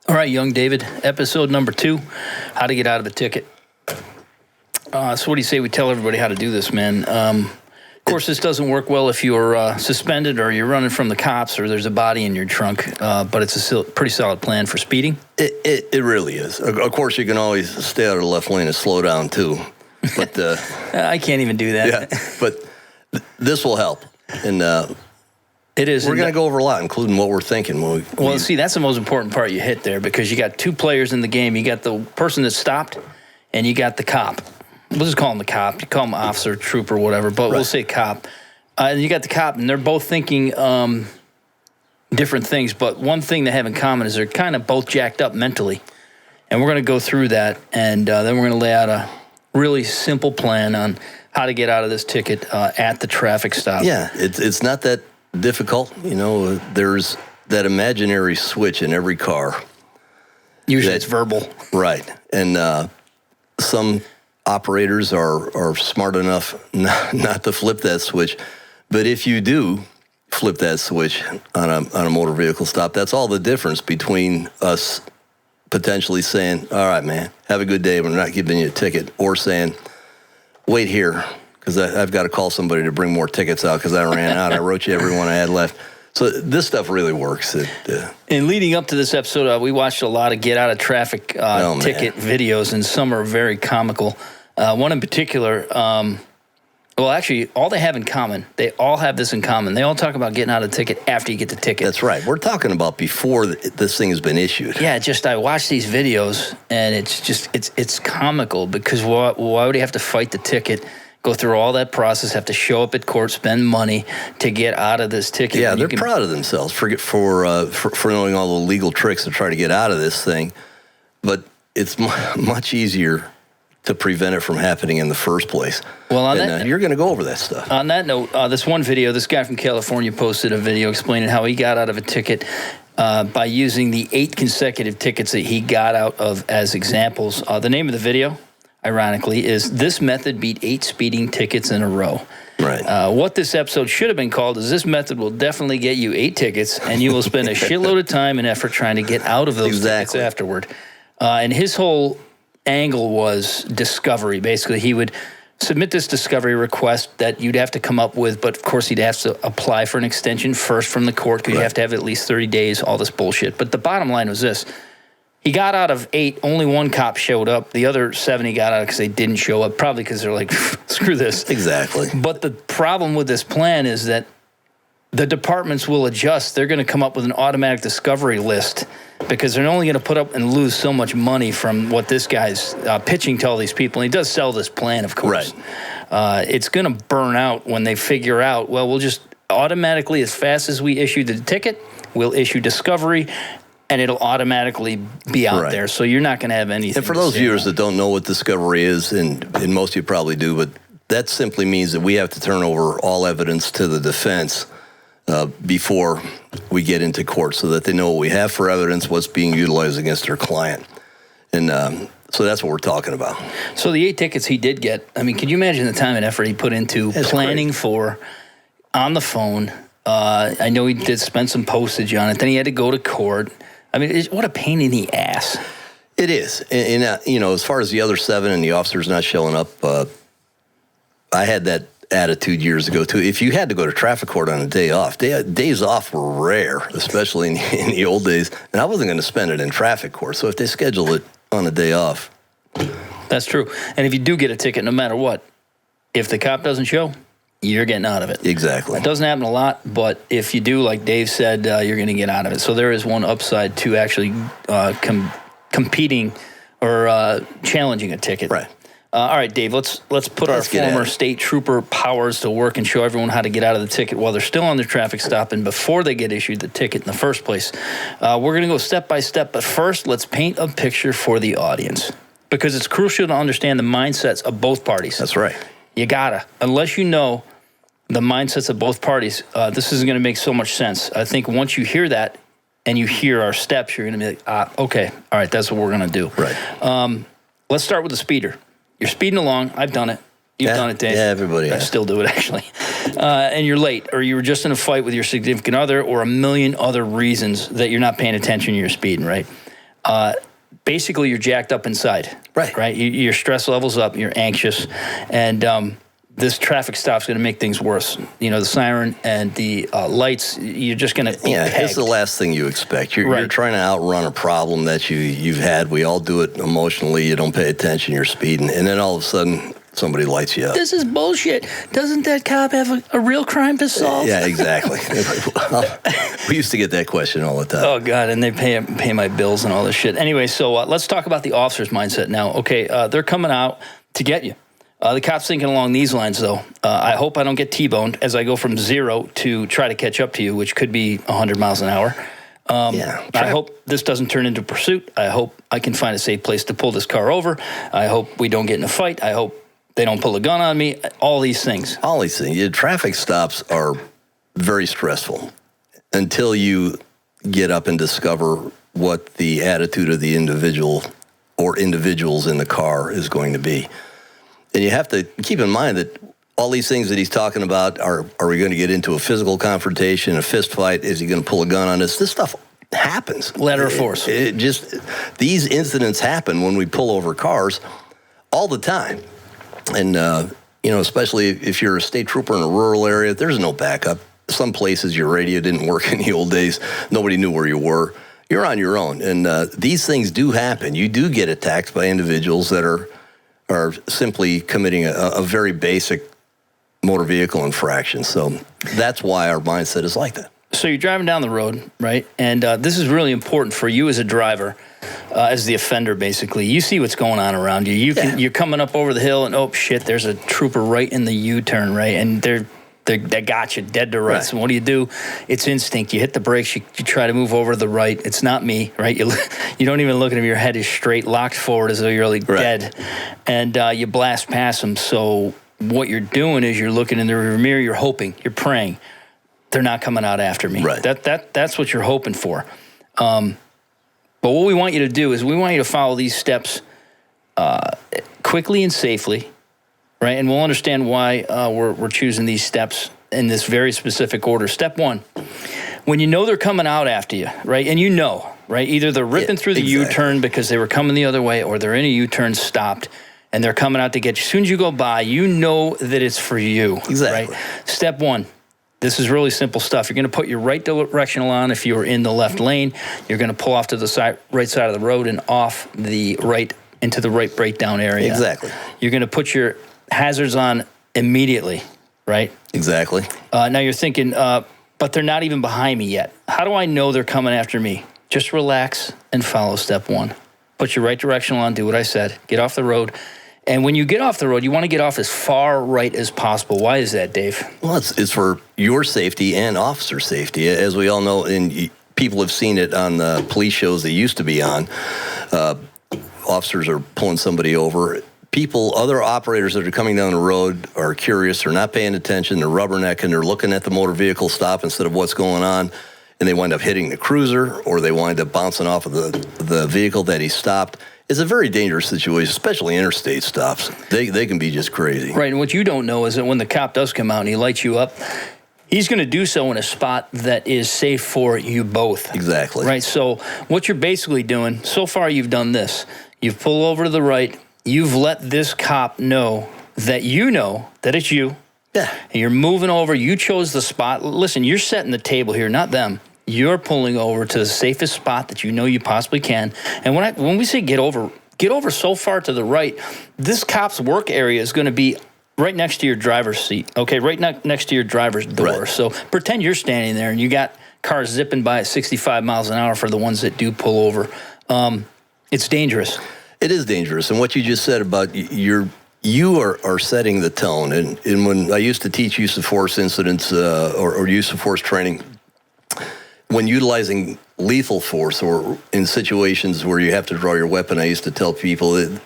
All right, young David, episode number 2, how to get out of a ticket. So what do you say we tell everybody how to do this, man? Of course, this doesn't work well if you're suspended or you're running from the cops or there's a body in your trunk, but it's a pretty solid plan for speeding. It really is. Of course, you can always stay out of the left lane and slow down, too. But I can't even do that. Yeah, but this will help. And it is. We're going to go over a lot, including what we're thinking. Well, see, that's the most important part you hit there, because you got two players in the game. You got the person that stopped, and you got the cop. We'll just call him the cop. You call him officer, trooper, whatever, but We'll say cop. And you got the cop, and they're both thinking different things, but one thing they have in common is they're kind of both jacked up mentally. And we're going to go through that, and then we're going to lay out a really simple plan on how to get out of this ticket at the traffic stop. Yeah, it's not that difficult. You know, there's that imaginary switch in every car. Usually it's verbal. Right. And some operators are smart enough not to flip that switch. But if you do flip that switch on a motor vehicle stop, that's all the difference between us potentially saying, all right, man, have a good day, we're not giving you a ticket, or saying, wait here, because I've got to call somebody to bring more tickets out because I ran out. I wrote you every one I had left. So this stuff really works. And leading up to this episode, we watched a lot of get out of traffic ticket videos, and some are very comical. One in particular, well, actually, all they have in common, they all have this in common. They all talk about getting out of the ticket after you get the ticket. That's right. We're talking about before this thing has been issued. Yeah, I watch these videos, and it's comical, because why would you have to fight the ticket, go through all that process, have to show up at court, spend money to get out of this ticket? Yeah, they're proud of themselves for knowing all the legal tricks to try to get out of this thing. But it's much easier to prevent it from happening in the first place. Well, you're going to go over that stuff. On that note, this one video, this guy from California posted a video explaining how he got out of a ticket by using the 8 consecutive tickets that he got out of as examples. The name of the video, ironically, is "This Method Beat 8 Speeding Tickets in a Row." Right. What this episode should have been called is "This Method Will Definitely Get You 8 Tickets, and you will spend a shitload of time and effort trying to get out of those tickets afterward." And his whole angle was discovery. Basically, he would submit this discovery request that you'd have to come up with, but of course he'd have to apply for an extension first from the court, because you have to have at least 30 days, all this bullshit. But the bottom line was this: he got out of 8, only 1 cop showed up. The other 7 he got out because they didn't show up, probably because they're like, screw this. Exactly. But the problem with this plan is that the departments will adjust. They're going to come up with an automatic discovery list, because they're only going to put up and lose so much money from what this guy's pitching to all these people. And he does sell this plan, of course. Right. It's going to burn out when they figure out, well, we'll just automatically, as fast as we issue the ticket, we'll issue discovery, and it'll automatically be out there. So you're not going to have anything. And for those viewers that don't know what discovery is, and most of you probably do, but that simply means that we have to turn over all evidence to the defense before we get into court, so that they know what we have for evidence, what's being utilized against their client. And so that's what we're talking about. So the 8 tickets he did get, I mean, can you imagine the time and effort he put into planning for, on the phone? I know he did spend some postage on it. Then he had to go to court. I mean, what a pain in the ass. It is. And as far as the other 7 and the officers not showing up, I had that attitude years ago too. If you had to go to traffic court on a day off, days off were rare, especially in the old days, and I wasn't going to spend it in traffic court. So if they schedule it on a day off, that's true. And if you do get a ticket, no matter what, if the cop doesn't show, you're getting out of it. Exactly. It doesn't happen a lot, but if you do, like Dave said, you're going to get out of it. So there is one upside to actually competing or challenging a ticket. Right. All right, Dave, let's put our former state trooper powers to work and show everyone how to get out of the ticket while they're still on their traffic stop and before they get issued the ticket in the first place. We're going to go step by step, but first, let's paint a picture for the audience, because it's crucial to understand the mindsets of both parties. That's right. You gotta. Unless you know the mindsets of both parties, this isn't going to make so much sense. I think once you hear that and you hear our steps, you're going to be like, okay, all right, that's what we're going to do. Right. Let's start with the speeder. You're speeding along. I've done it. You've done it, Dave. Yeah, everybody has. I still do it, actually. And you're late, or you were just in a fight with your significant other, or a million other reasons that you're not paying attention, you're speeding, right? basically you're jacked up inside. Right. Your stress level's up. You're anxious, and this traffic stop's going to make things worse. The siren and the lights. You're just going to it's the last thing you expect. You're trying to outrun a problem that you've had. We all do it emotionally. You don't pay attention. You're speeding, and then all of a sudden somebody lights you up. This is bullshit. Doesn't that cop have a real crime to solve? Yeah, exactly. We used to get that question all the time. Oh, God, and they pay my bills and all this shit. Anyway, so let's talk about the officer's mindset now. Okay, they're coming out to get you. The cop's thinking along these lines, though. I hope I don't get T-boned as I go from 0 to try to catch up to you, which could be 100 miles an hour. I hope this doesn't turn into pursuit. I hope I can find a safe place to pull this car over. I hope we don't get in a fight. I hope they don't pull a gun on me. All these things. Yeah, traffic stops are very stressful until you get up and discover what the attitude of the individual or individuals in the car is going to be. And you have to keep in mind that all these things that he's talking about, are we going to get into a physical confrontation, a fist fight? Is he going to pull a gun on us? This stuff happens. Letter of force. These incidents happen when we pull over cars all the time. And, especially if you're a state trooper in a rural area, there's no backup. Some places your radio didn't work in the old days. Nobody knew where you were. You're on your own. And these things do happen. You do get attacked by individuals that are simply committing a very basic motor vehicle infraction. So that's why our mindset is like that. So you're driving down the road, right? And this is really important for you as a driver, as the offender, basically. You see what's going on around you. You're coming up over the hill, and oh shit, there's a trooper right in the U-turn, right? And they got you dead to rights. And what do? It's instinct. You hit the brakes. You try to move over to the right. It's not me, right? You don't even look at him. Your head is straight, locked forward as though you're really dead, and you blast past them. So what you're doing is you're looking in the rear mirror. You're hoping. You're praying. They're not coming out after me. Right. That's what you're hoping for. But what we want you to do is we want you to follow these steps quickly and safely, right? And we'll understand why we're choosing these steps in this very specific order. Step 1, when you know they're coming out after you, right? And right? Either they're ripping through the U-turn because they were coming the other way, or they're in a U-turn stopped, and they're coming out to get you. As soon as you go by, you know that it's for you. Exactly. Right? Step 1. This is really simple stuff. You're going to put your right directional on if you're in the left lane. You're going to pull off to the right side of the road and off the right into the right breakdown area. Exactly. You're going to put your hazards on immediately, right? Exactly. Now you're thinking, but they're not even behind me yet. How do I know they're coming after me? Just relax and follow step 1. Put your right directional on, do what I said, get off the road. And when you get off the road, you want to get off as far right as possible. Why is that, Dave? Well, it's for your safety and officer safety. As we all know, and people have seen it on the police shows they used to be on. Officers are pulling somebody over. Other operators that are coming down the road are curious. They're not paying attention. They're rubbernecking. They're looking at the motor vehicle stop instead of what's going on. And they wind up hitting the cruiser, or they wind up bouncing off of the vehicle that he stopped. It's a very dangerous situation, especially interstate stops. They can be just crazy. Right, and what you don't know is that when the cop does come out and he lights you up, he's going to do so in a spot that is safe for you both. Exactly. Right, so what you're basically doing, so far you've done this. You've pulled over to the right. You've let this cop know that it's you. Yeah. And you're moving over. You chose the spot. Listen, you're setting the table here, not them. You're pulling over to the safest spot that you know you possibly can. And when we say get over so far to the right, this cop's work area is going to be right next to your driver's seat, okay, right next to your driver's door. Right. So pretend you're standing there and you got cars zipping by at 65 miles an hour for the ones that do pull over. It's dangerous. It is dangerous. And what you just said about you are setting the tone. And when I used to teach use of force incidents or use of force training, when utilizing lethal force or in situations where you have to draw your weapon, I used to tell people that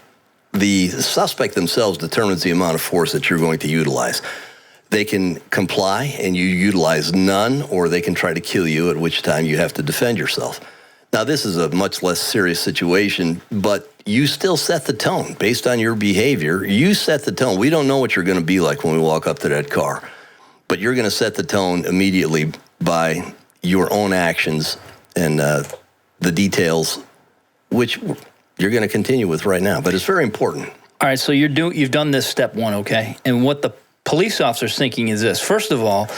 the suspect themselves determines the amount of force that you're going to utilize. They can comply and you utilize none, or they can try to kill you, at which time you have to defend yourself. Now, this is a much less serious situation, but you still set the tone based on your behavior. You set the tone. We don't know what you're going to be like when we walk up to that car, but you're going to set the tone immediately by your own actions and the details which you're going to continue with right now. But it's very important. All right, so you've done this step one, okay? And what the police officer's thinking is this. First of all,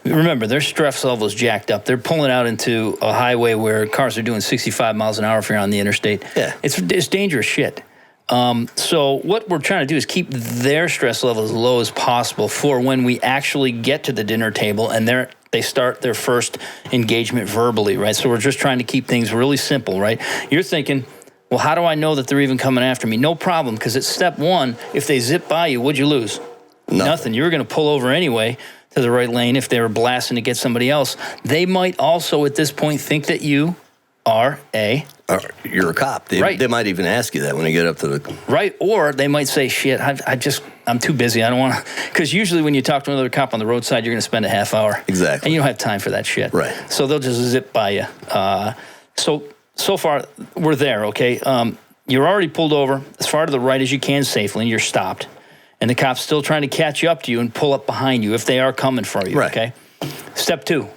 remember, their stress level is jacked up. They're pulling out into a highway where cars are doing 65 miles an hour if you're on the interstate. Yeah. It's dangerous shit. So what we're trying to do is keep their stress level as low as possible for when we actually get to the dinner table and they start their first engagement verbally, right? So we're just trying to keep things really simple, right? You're thinking, well, how do I know that they're even coming after me? No problem, because it's step one. If they zip by you, what'd you lose? Nothing. You were going to pull over anyway to the right lane if they were blasting to get somebody else. They might also at this point think that you are you're a cop. Right. They might even ask you that when you get up to the... Right, or they might say, shit, I'm too busy. I don't want to... Because usually when you talk to another cop on the roadside, you're going to spend a half hour. Exactly. And you don't have time for that shit. Right. So they'll just zip by you. So far, we're there, okay? You're already pulled over as far to the right as you can safely, and you're stopped. And the cop's still trying to catch up to you and pull up behind you if they are coming for you, right. Okay? Step two.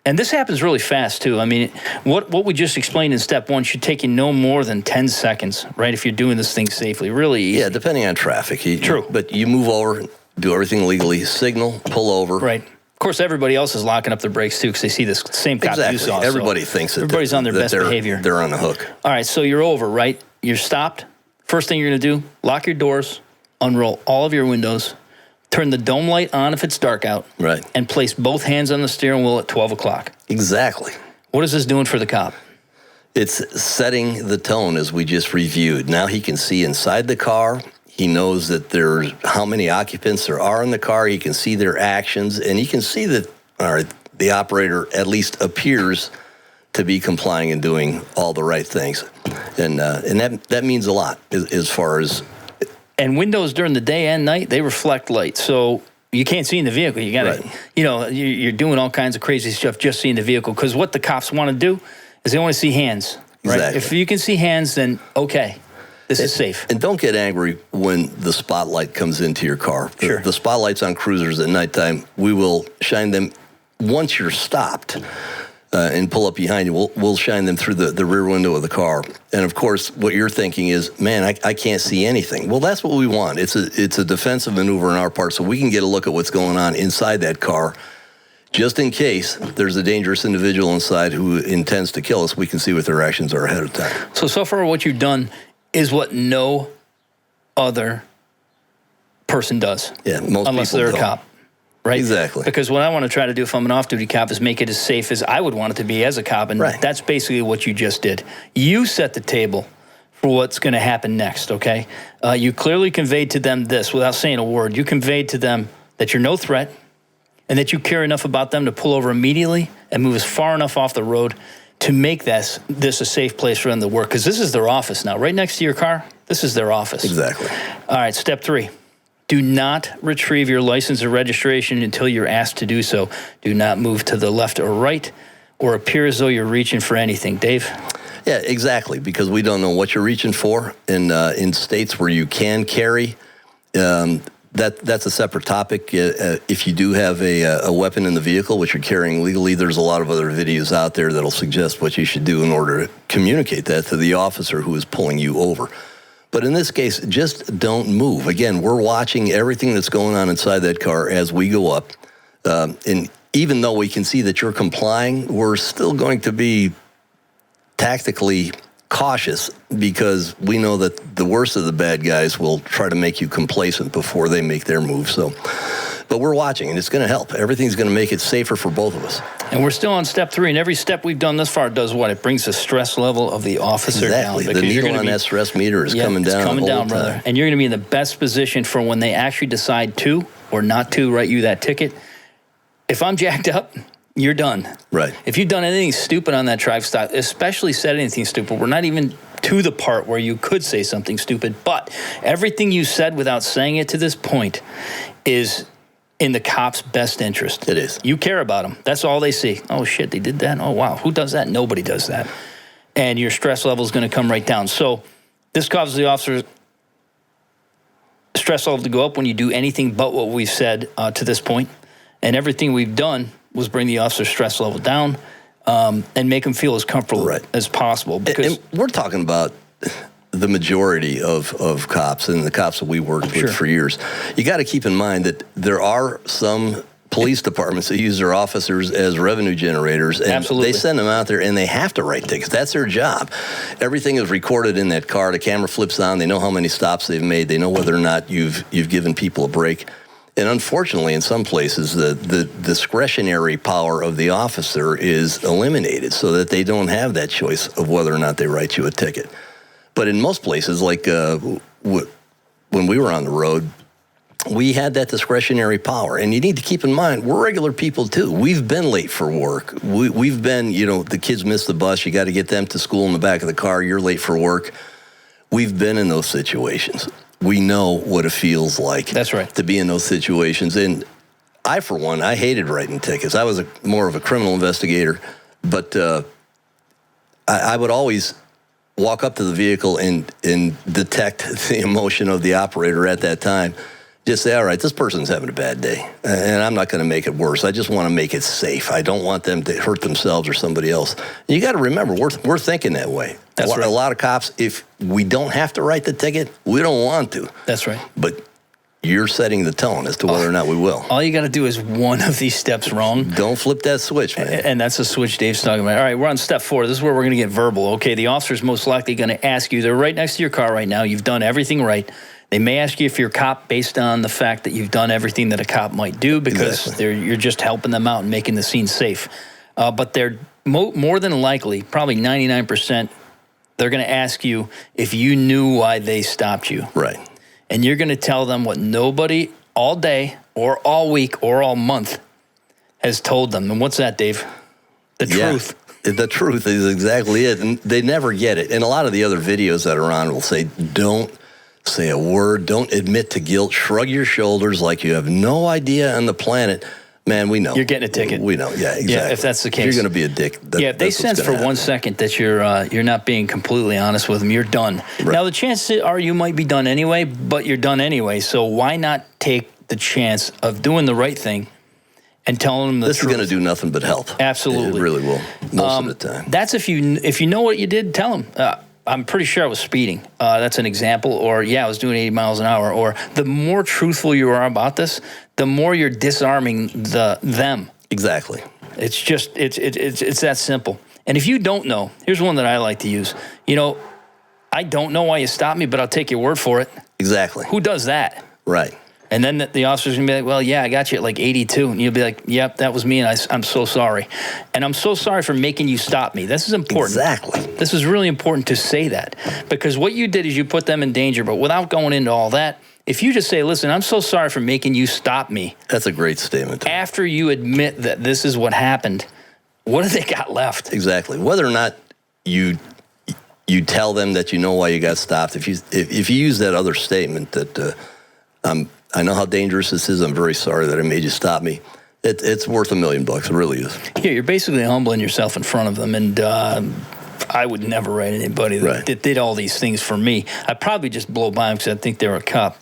And this happens really fast, too. I mean, what we just explained in step one should take you no more than 10 seconds, right, if you're doing this thing safely. Really easy. Yeah, depending on traffic. True. But you move over, do everything legally, signal, pull over. Right. Of course, everybody else is locking up their brakes, too, because they see this same cop you saw. Everybody thinks that everybody's on their best behavior. They're on the hook. All right, so you're over, right? You're stopped. First thing you're going to do, lock your doors, unroll all of your windows, turn the dome light on if it's dark out, right, and place both hands on the steering wheel at 12 o'clock. Exactly. What is this doing for the cop? It's setting the tone as we just reviewed. Now he can see inside the car. He knows that there's how many occupants there are in the car. He can see their actions, and he can see that the operator at least appears to be complying and doing all the right things. And that means a lot as far as... And windows during the day and night, they reflect light. So you can't see in the vehicle. You got to, right. You're doing all kinds of crazy stuff just seeing the vehicle. Because what the cops want to do is they want to see hands. Right? Exactly. If you can see hands, then okay, this is safe. And don't get angry when the spotlight comes into your car. Sure. The spotlights on cruisers at nighttime, we will shine them once you're stopped. And pull up behind you, we'll shine them through the rear window of the car. And of course, what you're thinking is, man, I can't see anything. Well, that's what we want. It's a defensive maneuver on our part, so we can get a look at what's going on inside that car. Just in case there's a dangerous individual inside who intends to kill us, we can see what their actions are ahead of time. So far what you've done is what no other person does. Yeah, most unless people they're don't. A cop. Right? Exactly. Because what I want to try to do if I'm an off-duty cop is make it as safe as I would want it to be as a cop, and right. That's basically what you just did. You set the table for what's going to happen next, okay? You clearly conveyed to them this without saying a word. You conveyed to them that you're no threat and that you care enough about them to pull over immediately and move as far enough off the road to make this a safe place for them to work, because this is their office now. Right next to your car, this is their office. Exactly. All right, step 3. Do not retrieve your license or registration until you're asked to do so. Do not move to the left or right or appear as though you're reaching for anything. Dave? Yeah, exactly, because we don't know what you're reaching for. In states where you can carry, that's a separate topic. If you do have a weapon in the vehicle, which you're carrying legally, there's a lot of other videos out there that'll suggest what you should do in order to communicate that to the officer who is pulling you over. But in this case, just don't move. Again, we're watching everything that's going on inside that car as we go up. And even though we can see that you're complying, we're still going to be tactically cautious because we know that the worst of the bad guys will try to make you complacent before they make their move. But we're watching, and it's going to help. Everything's going to make it safer for both of us. And we're still on step 3, and every step we've done thus far does what? It brings the stress level of the officer down. Exactly. The needle on that stress meter is coming down. It's coming down, time. brother. And you're going to be in the best position for when they actually decide to or not to write you that ticket. If I'm jacked up, you're done. Right. If you've done anything stupid on that drive stop, especially said anything stupid, we're not even to the part where you could say something stupid, but everything you said without saying it to this point is in the cop's best interest. It is. You care about them. That's all they see. Oh, shit, they did that? Oh, wow. Who does that? Nobody does that. And your stress level is going to come right down. So this causes the officer's stress level to go up when you do anything but what we've said to this point. And everything we've done was bring the officer's stress level down. and make them feel as comfortable as possible. Because and we're talking about the majority of cops and the cops that we worked with for years. You got to keep in mind that there are some police departments that use their officers as revenue generators, and they send them out there and they have to write tickets. That's their job. Everything is recorded in that car. The camera flips on. They know how many stops they've made. They know whether or not you've given people a break. And unfortunately, in some places, the discretionary power of the officer is eliminated so that they don't have that choice of whether or not they write you a ticket. But in most places, like when we were on the road, we had that discretionary power. And you need to keep in mind, we're regular people too. We've been late for work. We've been, the kids miss the bus. You got to get them to school in the back of the car. You're late for work. We've been in those situations. We know what it feels like to be in those situations. And I, for one, I hated writing tickets. I was more of a criminal investigator. But I would always walk up to the vehicle and detect the emotion of the operator at that time. Just say, all right, this person's having a bad day, and I'm not going to make it worse. I just want to make it safe. I don't want them to hurt themselves or somebody else. And you got to remember, we're thinking that way. A lot of cops, if we don't have to write the ticket, we don't want to. That's right. But you're setting the tone as to whether or not we will. All you got to do is one of these steps wrong. Don't flip that switch, man. And that's the switch Dave's talking about. All right, we're on step 4. This is where we're going to get verbal. Okay, the officer's most likely going to ask you. They're right next to your car right now. You've done everything right. They may ask you if you're a cop based on the fact that you've done everything that a cop might do because you're just helping them out and making the scene safe. But they're more than likely, probably 99%, they're going to ask you if you knew why they stopped you. Right. And you're going to tell them what nobody all day or all week or all month has told them. And what's that, Dave? The truth. The truth is exactly it. And they never get it. And a lot of the other videos that are on will say, don't say a word. Don't admit to guilt. Shrug your shoulders like you have no idea on the planet. Man, we know. You're getting a ticket. We know. Yeah, exactly. Yeah, if that's the case. You're going to be a dick. If they sense for 1 second that you're not being completely honest with them, you're done. Right. Now, the chances are you might be done anyway, but you're done anyway. So why not take the chance of doing the right thing and telling them the truth? This is going to do nothing but help. Absolutely. It really will, most of the time. That's if you know what you did, tell them. I'm pretty sure I was speeding. That's an example. Or, I was doing 80 miles an hour. Or the more truthful you are about this, the more you're disarming them. Exactly. It's just, it's that simple. And if you don't know, here's one that I like to use. I don't know why you stopped me, but I'll take your word for it. Exactly. Who does that? Right. And then the officer's going to be like, well, I got you at like 82. And you'll be like, yep, that was me, and I'm so sorry. And I'm so sorry for making you stop me. This is important. Exactly. This is really important to say that. Because what you did is you put them in danger. But without going into all that, if you just say, listen, I'm so sorry for making you stop me. That's a great statement. After you admit that this is what happened, what have they got left? Exactly. Whether or not you tell them that you know why you got stopped, if you use that other statement that I know how dangerous this is. I'm very sorry that I made you stop me. It's worth $1 million. It really is. Yeah, you're basically humbling yourself in front of them. And I would never write anybody that did all these things for me. I'd probably just blow by them because I think they're a cop.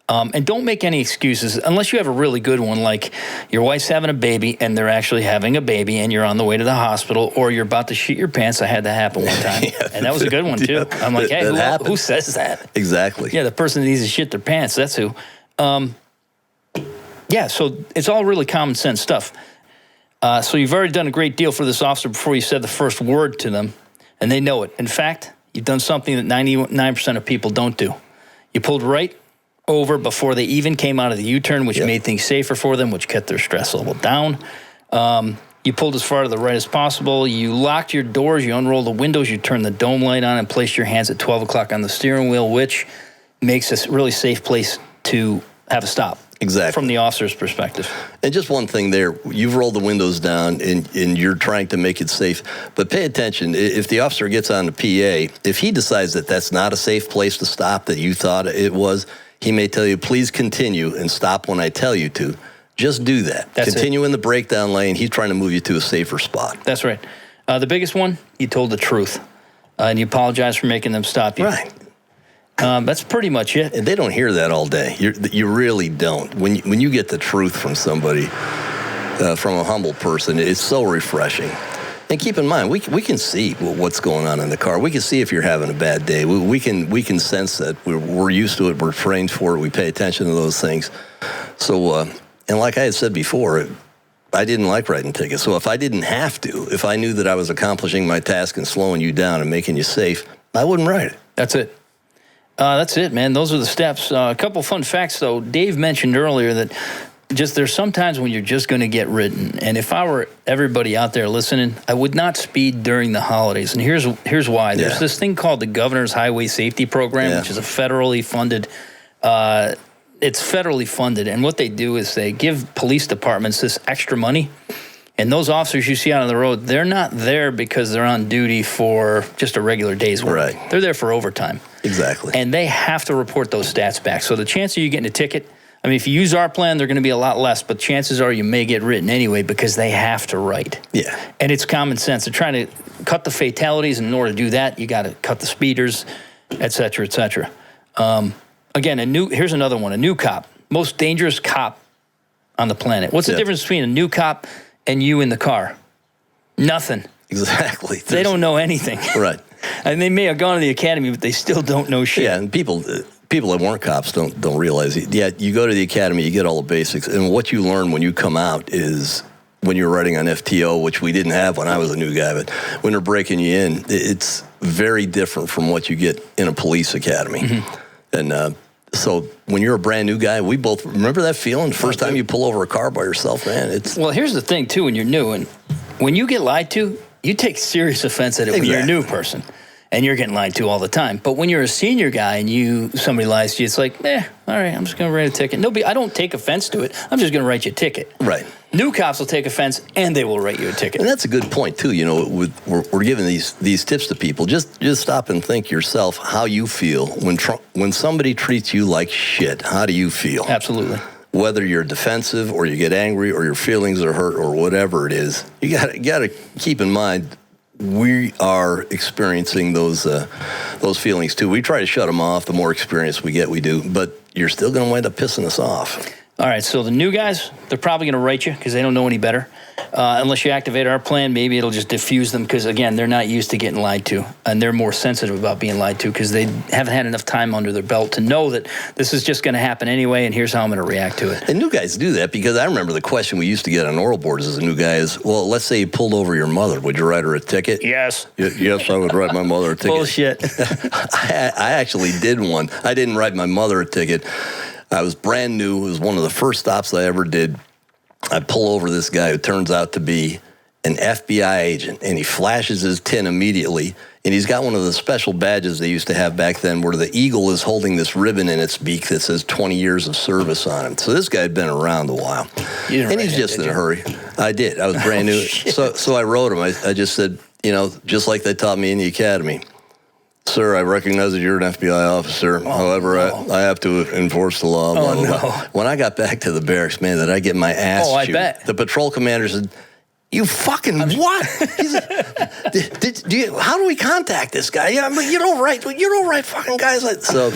And don't make any excuses unless you have a really good one, like your wife's having a baby and they're actually having a baby and you're on the way to the hospital, or you're about to shit your pants. I had that happen one time. And that was a good one, too. I'm like, hey, who says that? Exactly. Yeah, the person that needs to shit their pants, that's who. So it's all really common sense stuff. So you've already done a great deal for this officer before you said the first word to them, and they know it. In fact, you've done something that 99% of people don't do. You pulled right over before they even came out of the U-turn, which made things safer for them, which kept their stress level down. You pulled as far to the right as possible. You locked your doors. You unrolled the windows. You turned the dome light on and placed your hands at 12 o'clock on the steering wheel, which makes a really safe place to have a stop. Exactly. From the officer's perspective. And just one thing there, you've rolled the windows down and you're trying to make it safe. But pay attention, if the officer gets on the PA, if he decides that that's not a safe place to stop that you thought it was, he may tell you, please continue and stop when I tell you to. Just do that. Continue in the breakdown lane. He's trying to move you to a safer spot. That's right. The biggest one, you told the truth. And you apologize for making them stop you. Right. That's pretty much it. And they don't hear that all day. You really don't. When you get the truth from somebody, from a humble person, it's so refreshing. And keep in mind, we can see what's going on in the car. We can see if you're having a bad day. We can sense that. We're used to it. We're trained for it. We pay attention to those things. So, and like I had said before, I didn't like writing tickets. So if I didn't have to, if I knew that I was accomplishing my task and slowing you down and making you safe, I wouldn't write it. That's it. That's it, man. Those are the steps. A couple fun facts, though. Dave mentioned earlier that there's sometimes when you're just going to get written. And if I were everybody out there listening, I would not speed during the holidays. And here's why. There's this thing called the Governor's Highway Safety Program, which is a federally funded. It's federally funded, and what they do is they give police departments this extra money. And those officers you see out on the road, they're not there because they're on duty for just a regular day's work. Right. They're there for overtime. Exactly. And they have to report those stats back. So the chance of you getting a ticket, I mean, if you use our plan, they're going to be a lot less, but chances are you may get written anyway because they have to write. Yeah. And it's common sense. They're trying to cut the fatalities, and in order to do that, you got to cut the speeders, et cetera, et cetera. Again, here's another one, a new cop. Most dangerous cop on the planet. What's the difference between a new cop and you in the car? Nothing. Exactly. They don't know anything. Right. And they may have gone to the academy, but they still don't know shit. Yeah, and people that weren't cops don't realize it. Yeah, you go to the academy, you get all the basics, and what you learn when you come out is when you're writing on FTO, which we didn't have when I was a new guy, but when they're breaking you in, it's very different from what you get in a police academy. Mm-hmm. And so when you're a brand new guy, we both remember that feeling. First time you pull over a car by yourself, man. Well, here's the thing too: when you're new, and when you get lied to, you take serious offense at it when you're a new person, and you're getting lied to all the time. But when you're a senior guy and somebody lies to you, it's like, all right, I'm just going to write a ticket. I don't take offense to it. I'm just going to write you a ticket. Right. New cops will take offense, and they will write you a ticket. And that's a good point, too. You know, we're giving these tips to people. Just stop and think yourself how you feel when somebody treats you like shit. How do you feel? Absolutely. Whether you're defensive or you get angry or your feelings are hurt or whatever it is, you got to keep in mind we are experiencing those feelings, too. We try to shut them off. The more experience we get, we do. But you're still going to wind up pissing us off. All right, so the new guys, they're probably going to write you because they don't know any better. Unless you activate our plan, maybe it'll just diffuse them because, again, they're not used to getting lied to. And they're more sensitive about being lied to because they haven't had enough time under their belt to know that this is just going to happen anyway, and here's how I'm going to react to it. And new guys do that because I remember the question we used to get on oral boards as a new guy is, well, let's say you pulled over your mother. Would you write her a ticket? Yes. Yes, I would write my mother a ticket. Bullshit. I actually did one. I didn't write my mother a ticket. I was brand new. It was one of the first stops I ever did. I pull over this guy who turns out to be an FBI agent, and he flashes his tin immediately, and he's got one of the special badges they used to have back then where the eagle is holding this ribbon in its beak that says 20 years of service on him. So this guy had been around a while. And he's just in a hurry. I did. I was brand new. So I wrote him. I just said, just like they taught me in the academy, sir, I recognize that you're an FBI officer. However, I have to enforce the law. When I got back to the barracks, man, did I get my ass chewed. I bet. The patrol commander said, you fucking what? How do we contact this guy? Yeah, but you don't write fucking guys like so.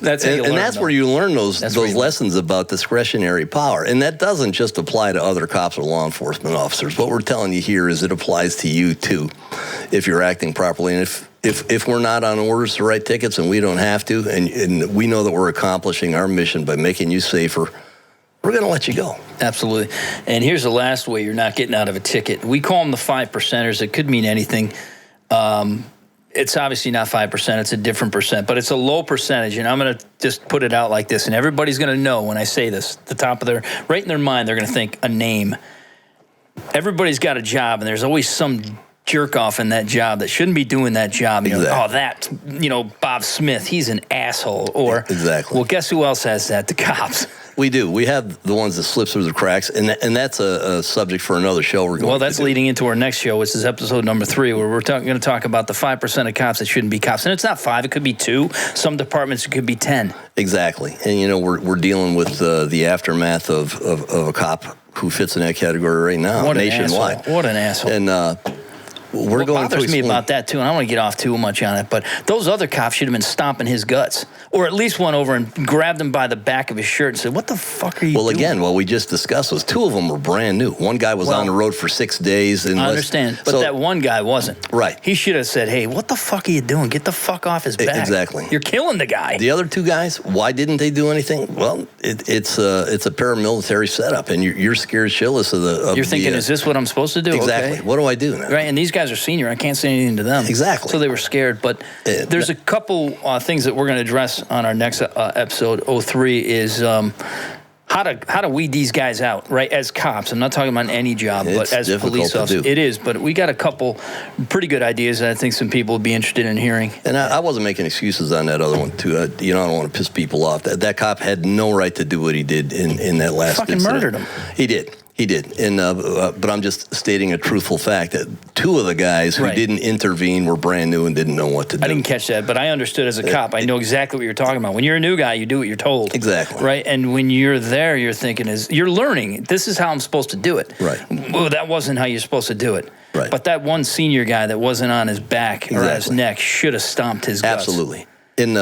That's where you learn those lessons about discretionary power, and that doesn't just apply to other cops or law enforcement officers. What we're telling you here is it applies to you too, if you're acting properly, and if we're not on orders to write tickets and we don't have to, and we know that we're accomplishing our mission by making you safer, we're going to let you go. Absolutely. And here's the last way you're not getting out of a ticket. We call them the 5%ers. It could mean anything. It's obviously not 5%. It's a different percent, but it's a low percentage. And I'm going to just put it out like this, and everybody's going to know when I say this, the top of right in their mind, they're going to think a name. Everybody's got a job, and there's always some jerk off in that job that shouldn't be doing that job. Bob Smith, he's an asshole. Or, exactly. Well, guess who else has that? The cops. We do. We have the ones that slip through the cracks, and that's a subject for another show we're going to do. Well, that's leading into our next show, which is episode number 3, where we're going to talk about the 5% of cops that shouldn't be cops. And it's not 5, it could be 2. Some departments, it could be 10. Exactly. And, we're dealing with the aftermath of a cop who fits in that category right now, nationwide. What an asshole. And we're going to bothers me explain. about that too, and I don't want to get off too much on it, but those other cops should have been stomping his guts, or at least went over and grabbed him by the back of his shirt and said, "What the fuck are you doing?" Well, again, what we just discussed was 2 of them were brand new. One guy was on the road for 6 days. And I understand, but that one guy wasn't. Right. He should have said, "Hey, what the fuck are you doing? Get the fuck off his back." Exactly. You're killing the guy. The other 2 guys, why didn't they do anything? Well, it's a paramilitary setup, and you're scared shitless of the. You're thinking, is this what I'm supposed to do? Exactly. Okay. What do I do now? Right, and these guys are senior. I can't say anything to them. Exactly. So they were scared. But there's a couple things that we're going to address on our next episode. 03 is how to weed these guys out, right? As cops, I'm not talking about any job, but as police officers, it is. But we got a couple pretty good ideas that I think some people would be interested in hearing. And I wasn't making excuses on that other one too. I don't want to piss people off. That cop had no right to do what he did in that last Fucking incident. murdered him. He did. He did, and but I'm just stating a truthful fact that 2 of the guys who didn't intervene were brand new and didn't know what to do. I didn't catch that, but I understood as a cop. I know exactly what you're talking about. When you're a new guy, you do what you're told. Exactly. Right, and when you're there, you're thinking, you're learning. This is how I'm supposed to do it. Right. Well, that wasn't how you're supposed to do it. Right. But that one senior guy that wasn't on his back or his neck should have stomped his guts. Absolutely. And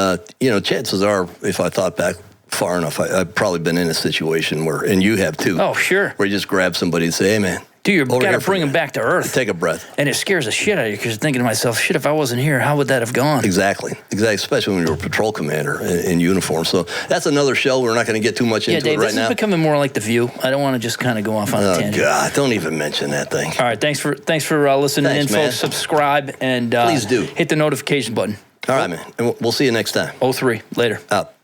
chances are, if I thought back far enough, I've probably been in a situation where, and you have too. Oh, sure. Where you just grab somebody and say, "Hey, man, dude, you got to bring him back to earth. Take a breath." And it scares the shit out of you because you're thinking to myself, shit, if I wasn't here, how would that have gone? Exactly. Especially when you're a patrol commander in uniform. So that's another show. We're not going to get too much into Dave, it right this now. is becoming more like The View. I don't want to just kind of go off on a tangent. Oh, God, don't even mention that thing. All right, thanks for listening in, man. folks. Subscribe and Please do. hit the notification button. All right, man. And we'll see you next time. 03, later. Out.